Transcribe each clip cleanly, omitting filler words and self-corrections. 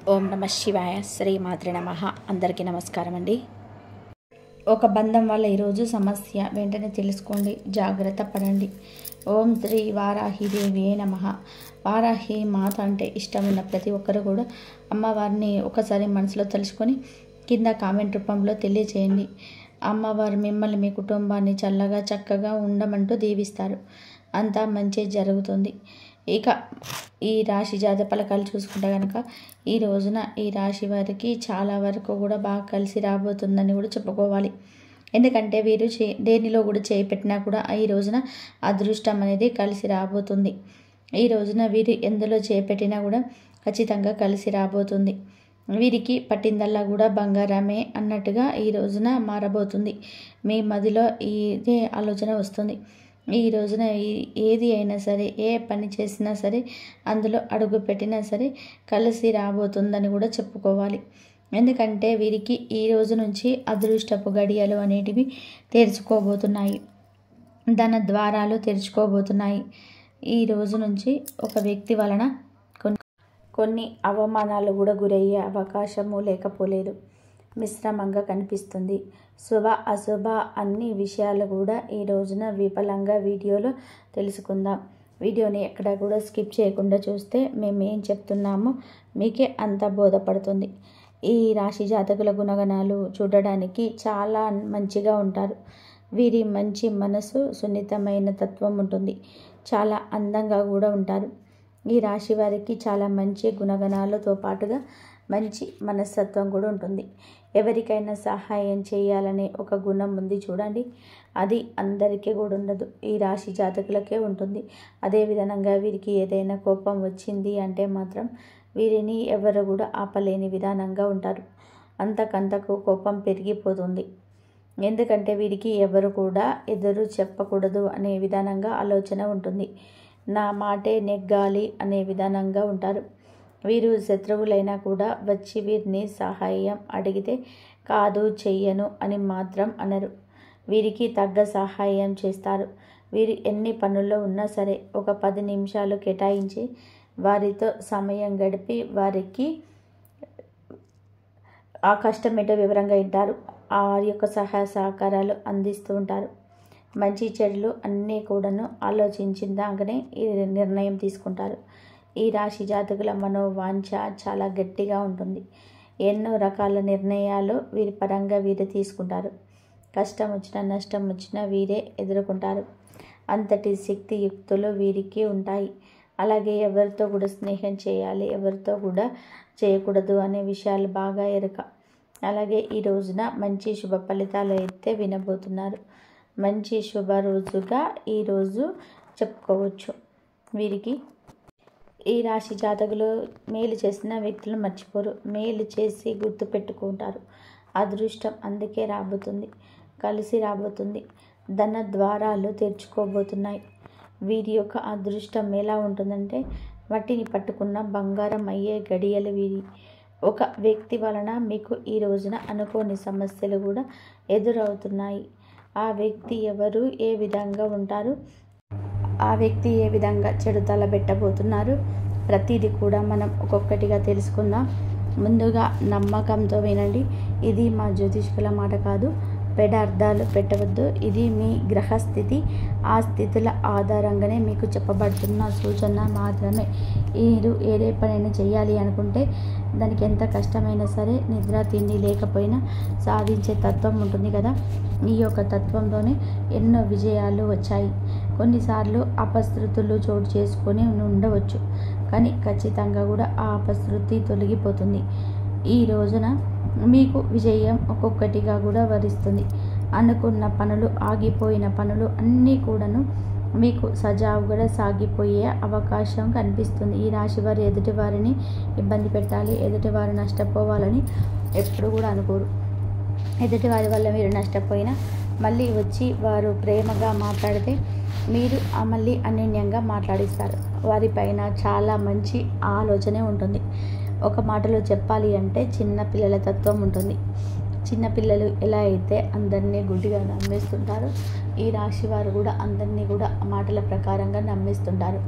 ఓం నమ శివాయ శ్రీమాత్రే నమః. అందరికీ నమస్కారం అండి. ఒక బంధం వల్ల ఈరోజు సమస్య వెంటనే తెలుసుకోండి, జాగ్రత్త పడండి. ఓం శ్రీ వారాహిదేవి నమః. వారాహి మాత అంటే ఇష్టం ఉన్న ప్రతి ఒక్కరు కూడా అమ్మవారిని ఒకసారి మనసులో తలుచుకొని కింద కామెంట్ రూపంలో తెలియచేయండి. అమ్మవారు మిమ్మల్ని మీ కుటుంబాన్ని చల్లగా చక్కగా ఉండమంటూ దీవిస్తారు. అంతా మంచి జరుగుతుంది. ఇక ఈ రాశి జాతక ఫలితాలు చూసుకుంటే కనుక ఈ రోజున ఈ రాశి వారికి చాలా వరకు కూడా బాగా కలిసి రాబోతుందని కూడా చెప్పుకోవాలి. ఎందుకంటే వీరు దేనిలో కూడా చేపెట్టినా కూడా ఈ రోజున అదృష్టం అనేది కలిసి రాబోతుంది. ఈ రోజున వీరు ఎందులో చేపెట్టినా కూడా ఖచ్చితంగా కలిసి రాబోతుంది. వీరికి పట్టిందల్లా కూడా బంగారమే అన్నట్టుగా ఈ రోజున మారబోతుంది. మీ మదిలో ఇదే ఆలోచన వస్తుంది. ఈ రోజున ఏది అయినా సరే, ఏ పని చేసినా సరే, అందులో అడుగు పెట్టినా సరే కలిసి రాబోతుందని కూడా చెప్పుకోవాలి. ఎందుకంటే వీరికి ఈ రోజు నుంచి అదృష్టపు గడియలు అనేటివి తెరుచుకోబోతున్నాయి. ధన ద్వారాలు తెరుచుకోబోతున్నాయి. ఈ రోజు నుంచి ఒక వ్యక్తి వలన కొన్ని అవమానాలు కూడా గురయ్యే అవకాశము లేకపోలేదు. మిశ్రమంగా కనిపిస్తుంది. శుభ అశుభ అన్ని విషయాలు కూడా ఈ రోజున విఫలంగా వీడియోలో తెలుసుకుందాం. వీడియోని ఎక్కడ కూడా స్కిప్ చేయకుండా చూస్తే మేము ఏం చెప్తున్నామో మీకే అంత బోధపడుతుంది. ఈ రాశి జాతకుల గుణగణాలు చూడడానికి చాలా మంచిగా ఉంటారు. వీరి మంచి మనసు, సున్నితమైన తత్వం ఉంటుంది. చాలా అందంగా కూడా ఉంటారు. ఈ రాశి వారికి చాలా మంచి గుణగణాలతో పాటుగా మంచి మనస్తత్వం కూడా ఉంటుంది. ఎవరికైనా సహాయం చేయాలనే ఒక గుణం ఉంది చూడండి, అది అందరికీ కూడా ఉండదు, ఈ రాశి జాతకులకే ఉంటుంది. అదేవిధంగా వీరికి ఏదైనా కోపం వచ్చింది అంటే మాత్రం వీరిని ఎవరు కూడా ఆపలేని విధానంగా ఉంటారు. అంతకంతకు కోపం పెరిగిపోతుంది. ఎందుకంటే వీరికి ఎవరు కూడా ఎదురు చెప్పకూడదు అనే విధానంగా ఆలోచన ఉంటుంది. నా మాటే నెగ్గాలి అనే విధానంగా ఉంటారు. వీరు శత్రువులైనా కూడా వచ్చి వీరిని సహాయం అడిగితే కాదు చెయ్యను అని మాత్రం అనరు. వీరికి తగ్గ సహాయం చేస్తారు. వీరు ఎన్ని పనుల్లో ఉన్నా సరే ఒక 10 నిమిషాలు కేటాయించి వారితో సమయం గడిపి వారికి ఆ కష్టం ఏంటో వివరంగా వింటారు. వారి యొక్క సహాయ సహకారాలు అందిస్తూ ఉంటారు. మంచి చెడులు అన్నీ కూడాను ఆలోచించిందాకనే ఈ నిర్ణయం తీసుకుంటారు. ఈ రాశి జాతకుల మనోవాంఛ చాలా గట్టిగా ఉంటుంది. ఎన్నో రకాల నిర్ణయాలు వీరి పరంగా వీరే తీసుకుంటారు. కష్టం వచ్చినా నష్టం వచ్చినా వీరే ఎదుర్కొంటారు. అంతటి శక్తియుక్తులు వీరికి ఉంటాయి. అలాగే ఎవరితో కూడా స్నేహం చేయాలి, ఎవరితో కూడా చేయకూడదు అనే విషయాలు బాగా ఎరుక. అలాగే ఈ రోజున మంచి శుభ ఫలితాలు అయితే వినబోతున్నారు. మంచి శుభ రోజుగా ఈరోజు చెప్పుకోవచ్చు. వీరికి ఈ రాశి జాతకులు మేలు చేసిన వ్యక్తులను మర్చిపోరు. మేలు చేసి గుర్తు పెట్టుకుంటారు. అదృష్టం అందుకే రాబోతుంది, కలిసి రాబోతుంది. ధన ద్వారాలు తెరుచుకోబోతున్నాయి. వీరి యొక్క అదృష్టం ఎలా ఉంటుందంటే మట్టిని పట్టుకున్న బంగారం అయ్యే గడియలు వీరి. ఒక వ్యక్తి వలన మీకు ఈ రోజున అనుకోని సమస్యలు కూడా ఎదురవుతున్నాయి. ఆ వ్యక్తి ఎవరు, ఏ విధంగా ఉంటారు, ఆ వ్యక్తి ఏ విధంగా చెడు తలబెట్టబోతున్నారు, ప్రతిదీ కూడా మనం ఒక్కొక్కటిగా తెలుసుకుందాం. ముందుగా నమ్మకంతో వినండి. ఇది మా జ్యోతిష్కుల మాట కాదు, పెద్ద అర్థాలు పెట్టవద్దు. ఇది మీ గ్రహస్థితి, ఆ స్థితుల ఆధారంగానే మీకు చెప్పబడుతున్న సూచన మాత్రమే. మీరు ఏదే పనైనా చేయాలి అనుకుంటే దానికి ఎంత కష్టమైనా సరే, నిద్ర తిండి లేకపోయినా సాధించే తత్వం ఉంటుంది కదా. ఈ యొక్క తత్వంతోనే ఎన్నో విజయాలు వచ్చాయి. కొన్నిసార్లు అపశృతులు చోటు చేసుకొని ఉండవచ్చు, కానీ ఖచ్చితంగా కూడా ఆ అపశృతి తొలగిపోతుంది. ఈ రోజున మీకు విజయం ఒక్కొక్కటిగా కూడా వరిస్తుంది. అనుకున్న పనులు, ఆగిపోయిన పనులు అన్నీ కూడాను మీకు సజావుగా సాగిపోయే అవకాశం కనిపిస్తుంది. ఈ రాశి వారు ఎదుటి వారిని ఇబ్బంది పెట్టాలి, ఎదుటివారు నష్టపోవాలని ఎప్పుడు కూడా అనుకోరు. ఎదుటి వారి వల్ల మీరు నష్టపోయినా మళ్ళీ వచ్చి వారు ప్రేమగా మాట్లాడితే మీరు మళ్ళీ అన్యోన్యంగా మాట్లాడిస్తారు. వారిపైన చాలా మంచి ఆలోచనే ఉంటుంది. ఒక మాటలో చెప్పాలి అంటే చిన్న పిల్లల తత్వం ఉంటుంది. చిన్నపిల్లలు ఎలా అయితే అందరినీ గుడ్డిగా నమ్మేస్తుంటారో ఈ రాశి వారు కూడా అందరినీ కూడా మాటల ప్రకారంగా నమ్మేస్తుంటారు.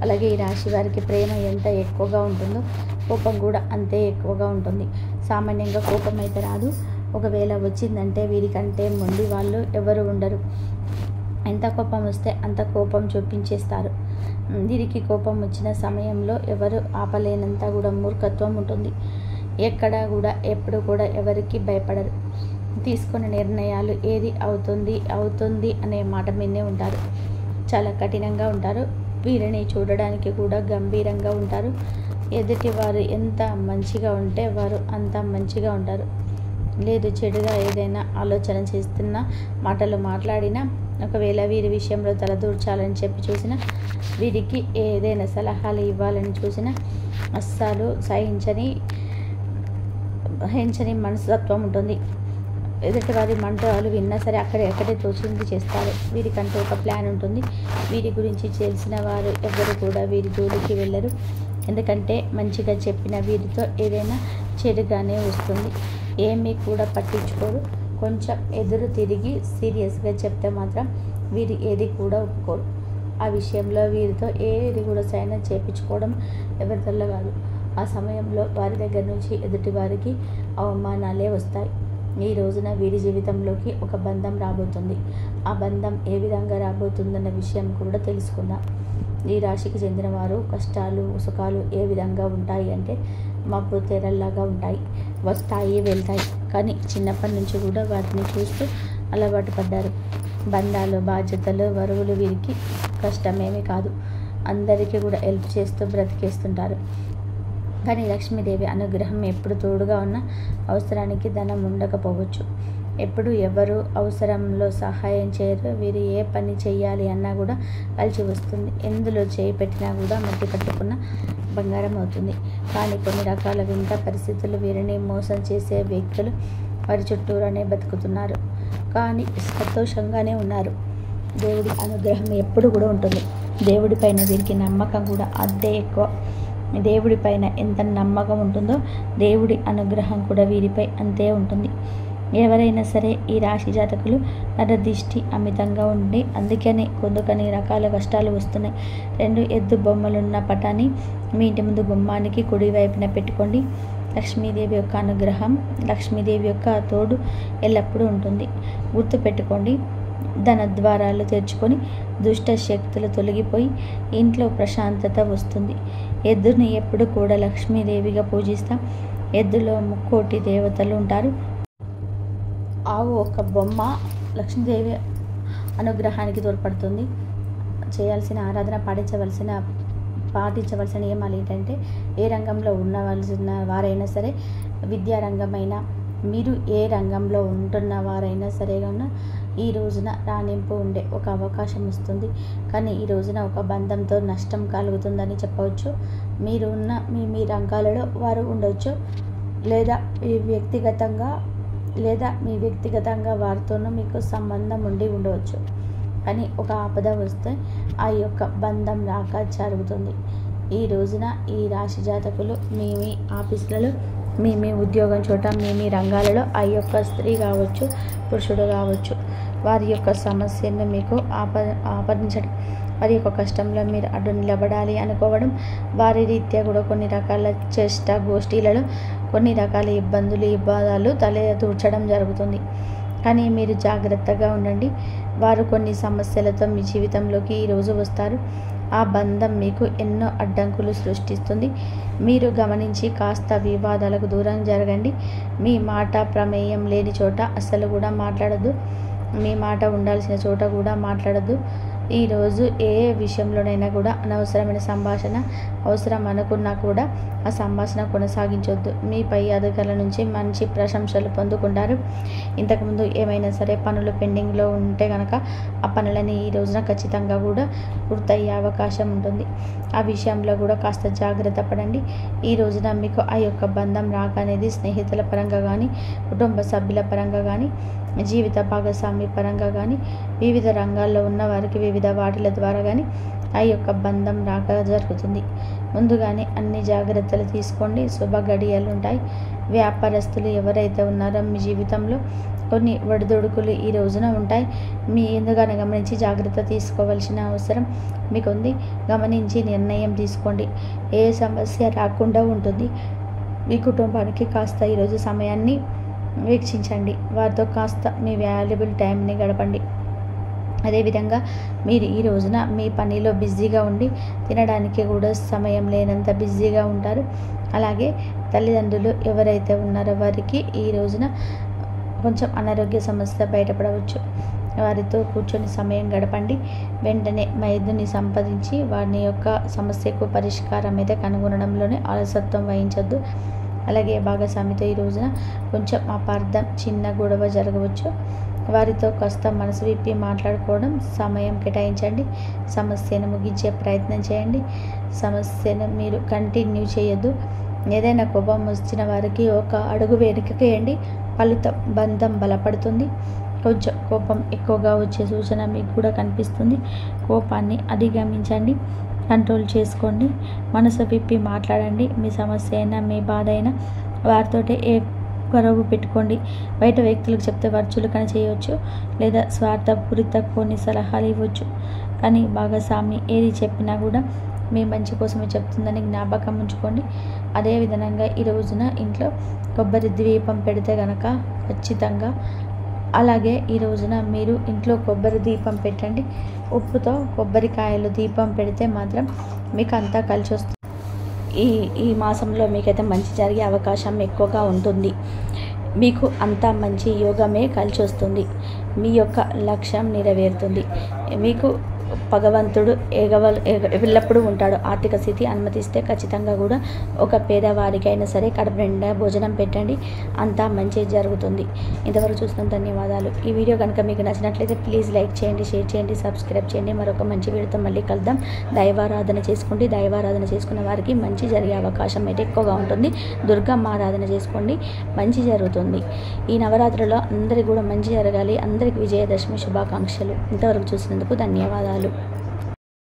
అలాగే ఈ రాశి వారికి ప్రేమ ఎంత ఎక్కువగా ఉంటుందో కోపం కూడా అంతే ఎక్కువగా ఉంటుంది. సామాన్యంగా కోపం అయితే రాదు, ఒకవేళ వచ్చిందంటే వీరికంటే మొండి వాళ్ళు ఎవరు ఉండరు. ఎంత కోపం వస్తే అంత కోపం చూపించేస్తారు. వీరికి కోపం వచ్చిన సమయంలో ఎవరు ఆపలేనంత కూడా మూర్ఖత్వం ఉంటుంది. ఎక్కడా కూడా ఎప్పుడు కూడా ఎవరికి భయపడరు. తీసుకున్న నిర్ణయాలు ఏది అవుతుంది అనే మాట మీదే ఉంటారు. చాలా కఠినంగా ఉంటారు. వీరిని చూడడానికి కూడా గంభీరంగా ఉంటారు. ఎదుటి వారు ఎంత మంచిగా ఉంటే వారు అంత మంచిగా ఉంటారు. లేదు చెడుగా ఏదైనా ఆలోచన చేస్తున్నా, మాటలు మాట్లాడినా, ఒకవేళ వీరి విషయంలో తలదూర్చాలని చెప్పి చూసినా, వీరికి ఏదైనా సలహాలు ఇవ్వాలని చూసినా అస్సలు సహించని మనస్తత్వం ఉంటుంది. ఎదుటి వారి మంటలు విన్నా సరే అక్కడే తోచింది చేస్తారు. వీరికంటూ ఒక ప్లాన్ ఉంటుంది. వీరి గురించి తెలిసిన వారు ఎవరు కూడా వీరి జోలికి వెళ్ళరు. ఎందుకంటే మంచిగా చెప్పిన వీరితో ఏదైనా చెడుగానే వస్తుంది. ఏమీ కూడా పట్టించుకోరు. కొంచెం ఎదురు తిరిగి సీరియస్గా చెప్తే మాత్రం వీరు ఏది కూడా ఒప్పుకోరు. ఆ విషయంలో వీరితో ఏది కూడా సైన్ చేయించుకోవడం ఎవరితోల్లో కాదు. ఆ సమయంలో వారి దగ్గర నుంచి ఎదుటి వారికి అవమానాలే వస్తాయి. ఈ రోజున వీరి జీవితంలోకి ఒక బంధం రాబోతుంది. ఆ బంధం ఏ విధంగా రాబోతుందన్న విషయం కూడా తెలుసుకుందాం. ఈ రాశికి చెందిన వారు కష్టాలు సుఖాలు ఏ విధంగా ఉంటాయి అంటే మబ్బు తెరల్లాగా ఉంటాయి, వస్తాయి వెళ్తాయి. కానీ చిన్నప్పటి నుంచి కూడా వాటిని చూస్తూ అలవాటు పడ్డారు. బంధాలు బాధ్యతలు బరువులు వీరికి కష్టమేమీ కాదు. అందరికీ కూడా హెల్ప్ చేస్తూ బ్రతికేస్తుంటారు. కానీ లక్ష్మీదేవి అనుగ్రహం ఎప్పుడు తోడుగా ఉన్న అవసరానికి ధనం ఉండకపోవచ్చు. ఎప్పుడు ఎవరు అవసరంలో సహాయం చేయరు. వీరు ఏ పని చేయాలి అన్నా కూడా కలిసి వస్తుంది. ఎందులో చేయి పెట్టినా కూడా మట్టి పట్టుకున్న బంగారం అవుతుంది. కానీ కొన్ని రకాల వింత పరిస్థితులు వీరిని మోసం చేసే వ్యక్తులు వారి చుట్టూరానే బతుకుతున్నారు. కానీ సంతోషంగానే ఉన్నారు. దేవుడి అనుగ్రహం ఎప్పుడు కూడా ఉంటుంది. దేవుడి పైన వీరికి నమ్మకం కూడా అంతే ఎక్కువ. దేవుడి పైన ఎంత నమ్మకం ఉంటుందో దేవుడి అనుగ్రహం కూడా వీరిపై అంతే ఉంటుంది. ఎవరైనా సరే ఈ రాశి జాతకులు నరదిష్టి అమితంగా ఉండి అందుకని కొన్ని రకాల కష్టాలు వస్తున్నాయి. 2 ఎద్దు బొమ్మలున్న పటాన్ని మీ ఇంటి ముందు గుమ్మానికి కుడి వైపున పెట్టుకోండి. లక్ష్మీదేవి యొక్క అనుగ్రహం, లక్ష్మీదేవి యొక్క తోడు ఎల్లప్పుడూ ఉంటుంది. గుర్తుపెట్టుకోండి. ధన ద్వారాలు తెరుచుకొని దుష్ట శక్తులు తొలగిపోయి ఇంట్లో ప్రశాంతత వస్తుంది. ఎద్దుని ఎప్పుడు కూడా లక్ష్మీదేవిగా పూజిస్తాం. ఎద్దులో 3 దేవతలు ఉంటారు. ఆవు ఒక బొమ్మ లక్ష్మీదేవి అనుగ్రహానికి తోడ్పడుతుంది. చేయాల్సిన ఆరాధన పాటించవలసిన నియమాలు ఏంటంటే ఏ రంగంలో ఉండవలసిన వారైనా సరే, విద్యారంగమైనా మీరు ఏ రంగంలో ఉంటున్న వారైనా సరే కన్నా ఈ రోజున రాణింపు ఉండే ఒక అవకాశం వస్తుంది. కానీ ఈ రోజున ఒక బంధంతో నష్టం కలుగుతుందని చెప్పవచ్చు. మీరు ఉన్న మీ రంగాలలో వారు ఉండవచ్చు, లేదా మీ వ్యక్తిగతంగా వారితోనూ మీకు సంబంధం ఉండి ఉండవచ్చు. కానీ ఒక ఆపద వస్తే ఆ యొక్క బంధం రాక జరుగుతుంది. ఈ రోజున ఈ రాశి జాతకులు మీ ఆఫీసులలో మీ ఉద్యోగం చోట మీ రంగాలలో ఆ యొక్క స్త్రీ కావచ్చు పురుషుడు కావచ్చు వారి యొక్క సమస్యను మీకు ఆపదించడం, వారి యొక్క కష్టంలో మీరు అడ్డు నిలబడాలి అనుకోవడం, వారి రీత్యా కూడా కొన్ని రకాల చేష్ట గోష్ఠీలలో కొన్ని రకాల వివాదాలు తూర్చడం జరుగుతుంది. కానీ మీరు జాగ్రత్తగా ఉండండి. వారు కొన్ని సమస్యలతో మీ జీవితంలోకి ఈరోజు వస్తారు. ఆ బంధం మీకు ఎన్నో అడ్డంకులు సృష్టిస్తుంది. మీరు గమనించి కాస్త వివాదాలకు దూరం జరగండి. మీ మాట ప్రమేయం లేని చోట అస్సలు కూడా మాట్లాడద్దు. మీ మాట ఉండాల్సిన చోట కూడా మాట్లాడద్దు. ఈరోజు ఏ విషయంలోనైనా కూడా అనవసరమైన సంభాషణ అవసరం అనుకున్నా కూడా ఆ సంభాషణ కొనసాగించొద్దు. మీ పై అధికారుల నుంచి మంచి ప్రశంసలు పొందుకుంటారు. ఇంతకుముందు ఏమైనా సరే పనులు పెండింగ్లో ఉంటే కనుక ఆ పనులని ఈ రోజున ఖచ్చితంగా కూడా పూర్తయ్యే అవకాశం ఉంటుంది. ఆ విషయంలో కూడా కాస్త జాగ్రత్త పడండి. ఈ రోజున మీకు ఆ యొక్క బంధం రాక అనేది స్నేహితుల పరంగా కానీ, కుటుంబ సభ్యుల పరంగా కానీ, జీవిత భాగస్వామి పరంగా కానీ, వివిధ రంగాల్లో ఉన్న వారికి వివిధ వాటిల ద్వారా కానీ ఆ యొక్క బంధం రాక జరుగుతుంది. ముందుగానే అన్ని జాగ్రత్తలు తీసుకోండి. శుభ గడియలు ఉంటాయి. వ్యాపారస్తులు ఎవరైతే ఉన్నారో మీ జీవితంలో కొన్ని ఒడిదుడుకులు ఈ రోజున ఉంటాయి. మీ ఎందుకని గమనించి జాగ్రత్త తీసుకోవాల్సిన అవసరం మీకుంది. గమనించి నిర్ణయం తీసుకోండి. ఏ సమస్య రాకుండా ఉంటుంది. మీ కుటుంబానికి కాస్త ఈరోజు సమయాన్ని వీక్షించండి. వారితో కాస్త మీ వాల్యుబుల్ టైంని గడపండి. అదేవిధంగా మీరు ఈ రోజున మీ పనిలో బిజీగా ఉండి తినడానికి కూడా సమయం లేనంత బిజీగా ఉంటారు. అలాగే తల్లిదండ్రులు ఎవరైతే ఉన్నారో వారికి ఈ రోజున కొంచెం అనారోగ్య సమస్య బయటపడవచ్చు. వారితో కూర్చొని సమయం గడపండి. వెంటనే వైద్యుని సంప్రదించి వారి యొక్క సమస్యకు పరిష్కారం అయితే కనుగొనడంలోనే అలసత్వం వహించొద్దు. అలాగే భాగస్వామితో ఈ రోజున కొంచెం అపార్థం, చిన్న గొడవ జరగవచ్చు. వారితో కాస్త మనసు విప్పి మాట్లాడుకోవడం, సమయం కేటాయించండి. సమస్యను ముగించే ప్రయత్నం చేయండి. సమస్యను మీరు కంటిన్యూ చేయొద్దు. ఏదైనా కోపం వచ్చిన వారికి ఒక అడుగు వెనుకకేయండి. ఫలితం బంధం బలపడుతుంది. కొంచెం కోపం ఎక్కువగా వచ్చే సూచన మీకు కూడా కనిపిస్తుంది. కోపాన్ని అధిగమించండి, కంట్రోల్ చేసుకోండి. మనసు విప్పి మాట్లాడండి. మీ సమస్య అయినా మీ బాధ అయినా వారితోటే గొడవ పెట్టుకోండి. బయట వ్యక్తులకు చెప్తే వారు చులకన చేయవచ్చు లేదా స్వార్థపూరిత కొన్ని సలహాలు ఇవ్వచ్చు. కానీ భాగస్వామి ఏది చెప్పినా కూడా మీ మంచి కోసమే చెప్తుందని జ్ఞాపకం ఉంచుకోండి. అదే విధంగా ఈ రోజున ఇంట్లో కొబ్బరి దీపం పెడితే కనుక ఖచ్చితంగా, అలాగే ఈ రోజున మీరు ఇంట్లో కొబ్బరి దీపం పెట్టండి. ఉప్పుతో కొబ్బరికాయలు దీపం పెడితే మాత్రం మీకు అంతా కలిసి వస్తుంది. ఈ మాసంలో మీకైతే మంచి జరిగే అవకాశం ఎక్కువగా ఉంటుంది. మీకు అంతా మంచి యోగమే కలిసి వస్తుంది. మీ యొక్క లక్ష్యం నెరవేరుతుంది. మీకు భగవంతుడు ఎల్లప్పుడూ ఉంటాడు. ఆర్థిక స్థితి అనుమతిస్తే ఖచ్చితంగా కూడా ఒక పేదవారికైనా సరే కడుపు నిండా భోజనం పెట్టండి. అంతా మంచి జరుగుతుంది. ఇంతవరకు చూసిన ధన్యవాదాలు. ఈ వీడియో కనుక మీకు నచ్చినట్లయితే ప్లీజ్ లైక్ చేయండి, షేర్ చేయండి, సబ్స్క్రైబ్ చేయండి. మరొక మంచి వీడియోతో మళ్ళీ కలుద్దాం. దైవారాధన చేసుకోండి. దైవారాధన చేసుకున్న వారికి మంచి జరిగే అవకాశం అయితే ఎక్కువగా ఉంటుంది. దుర్గమ్మ ఆరాధన చేసుకోండి, మంచి జరుగుతుంది. ఈ నవరాత్రిలో అందరికీ కూడా మంచి జరగాలి. అందరికీ విజయదశమి శుభాకాంక్షలు. ఇంతవరకు చూసినందుకు ధన్యవాదాలు.